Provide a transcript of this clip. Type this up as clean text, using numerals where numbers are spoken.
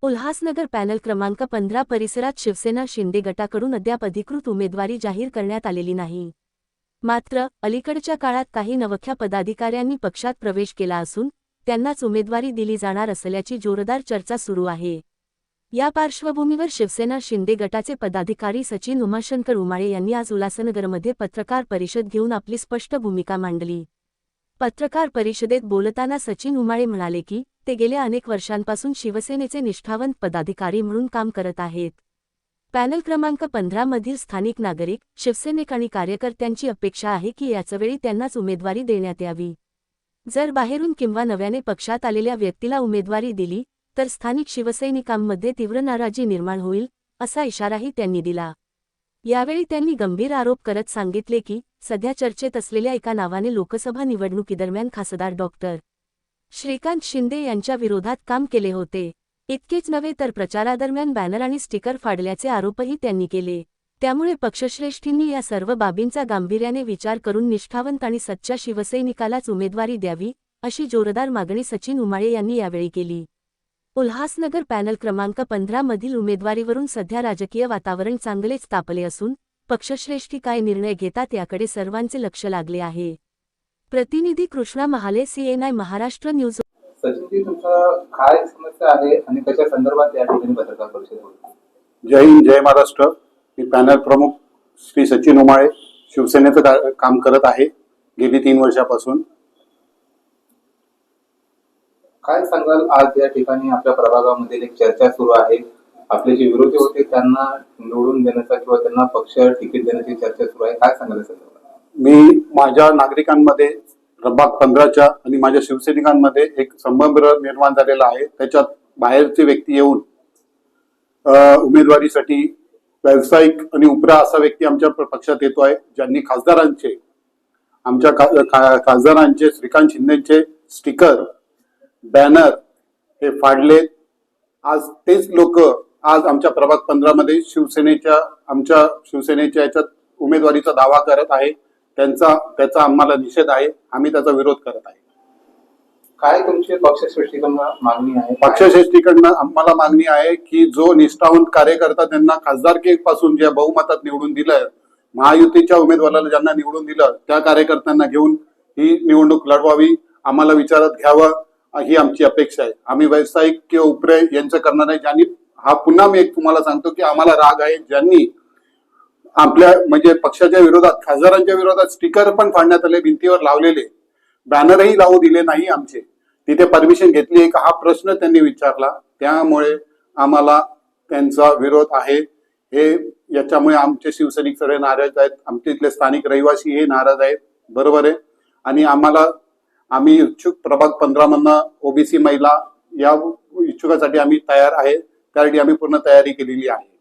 Ulhasnagar panel क्रमांक 15 परिसरात शिवसेना शिंदे गटाकडून अद्याप अधिकृत उमेदवारी जाहीर करण्यात आलेली नाही. मात्र अलीकडच्या काळात काही नवख्या पदाधिकाऱ्यांनी पक्षात प्रवेश केला असून त्यांनाच उमेदवारी दिली जाणार असल्याची जोरदार चर्चा सुरू आहे. या पार्श्वभूमीवर शिवसेना शिंदे गटाचे पदाधिकारी सचिन उमाशंकर उमाळे यांनी आज उल्हासनगरमध्ये पत्रकार परिषद घेऊन आपली स्पष्ट भूमिका मांडली. पत्रकार परिषदेत बोलताना सचिन उमाळे म्हणाले की ते गेल्या अनेक वर्षांपासून शिवसेनेचे निष्ठावंत पदाधिकारी म्हणून काम करत आहेत. पॅनल क्रमांक 15 मधील स्थानिक नागरिक, शिवसैनिक आणि कार्यकर्त्यांची अपेक्षा आहे की याचवेळी त्यांनाच उमेदवारी देण्यात यावी. जर बाहेरून किंवा नव्याने पक्षात आलेल्या व्यक्तीला उमेदवारी दिली तर स्थानिक शिवसैनिकांमध्ये तीव्र नाराजी निर्माण होईल, असा इशाराही त्यांनी दिला. यावेळी त्यांनी गंभीर आरोप करत सांगितले की सध्या चर्चेत असलेल्या एका नावाने लोकसभा निवडणुकीदरम्यान खासदार डॉक्टर श्रीकांत शिंदे यांच्या विरोधात काम केले होते. इतकेच नव्हे तर प्रचारादरम्यान बॅनर आणि स्टिकर फाडल्याचे आरोपही त्यांनी केले. त्यामुळे पक्षश्रेष्ठींनी या सर्व बाबींचा गांभीर्याने विचार करून निष्ठावंत आणि सच्च्या शिवसैनिकालाच उमेदवारी द्यावी, अशी जोरदार मागणी सचिन उमाळे यांनी यावेळी केली. उल्हासनगर पॅनल क्रमांक 15 मधील उमेदवारीवरून सध्या राजकीय वातावरण चांगलेच तापले असून पक्षश्रेष्ठी काय निर्णय घेतात याकडे सर्वांचे लक्ष लागले आहे. प्रतिनिधी कृष्णा महाले, CNI महाराष्ट्र न्यूज. सचिनजी, तुमचं काय समस्या आहे आणि कशा संदर्भात या ठिकाणी पत्रकार परिषद होती? जय हिंद, जय महाराष्ट्र. मी पॅनल प्रमुख श्री सचिन उमाळे शिवसेनेचं काम करत आहे गेली 3 वर्षापासून. काय सांगाल, आज या ठिकाणी आपल्या प्रभागामध्ये एक चर्चा सुरू आहे. आपले जे विरोधी होते त्यांना निवडून देण्याचा किंवा त्यांना पक्ष तिकीट देण्याची चर्चा सुरू आहे. काय सांगाल सर? मी माझ्या नागरिकांमध्ये प्रभाग 15च्या आणि माझ्या शिवसैनिकांमध्ये एक संभ्रम निर्माण झालेला आहे. त्याच्यात बाहेरचे व्यक्ती येऊन उमेदवारीसाठी व्यावसायिक आणि उपरा असा व्यक्ती आमच्या पक्षात येतो आहे, ज्यांनी आमच्या खासदारांचे श्रीकांत शिंदेचे स्टिकर, बॅनर हे फाडलेत. आज तेच लोक आज आमच्या प्रभाग 15 मध्ये आमच्या शिवसेनेच्या याच्यात उमेदवारीचा दावा करत आहे. त्याचा आम्हाला निषेध आहे. आम्ही त्याचा विरोध करत आहे. काय तुमची पक्षश्रेष्ठीकडनं मागणी आहे? पक्षश्रेष्ठीकडनं आम्हाला मागणी आहे की जो निष्ठावंत कार्यकर्ता त्यांना खासदारकीपासून ज्या बहुमतात निवडून दिलं, महायुतीच्या उमेदवाराला ज्यांना निवडून दिलं, त्या कार्यकर्त्यांना घेऊन ही निवडणूक लढवावी, आम्हाला विचारात घ्यावं, ही आमची अपेक्षा आहे. आम्ही व्यावसायिक किंवा उपरे यांचं करणार नाही. ज्यांनी पुन्हा मी एक तुम्हाला सांगतो की आम्हाला राग आहे, ज्यांनी आपल्या म्हणजे पक्षाच्या विरोधात, खासदारांच्या विरोधात स्टिकर पण फाडण्यात आले, भिंतीवर लावलेले, बॅनरही लावू दिले नाही. आमचे तिथे परमिशन घेतली आहे का हा प्रश्न त्यांनी विचारला. त्यामुळे आम्हाला त्यांचा विरोध आहे. याच्यामुळे आमचे शिवसैनिक सगळे नाराज आहेत. आमच्या इथले स्थानिक रहिवासी हे नाराज आहेत. बरोबर आहे. आणि आम्ही इच्छुक प्रभाग 15 मधनं OBC महिला या इच्छुकासाठी आम्ही तयार आहे. त्यासाठी आम्ही पूर्ण तयारी केलेली आहे.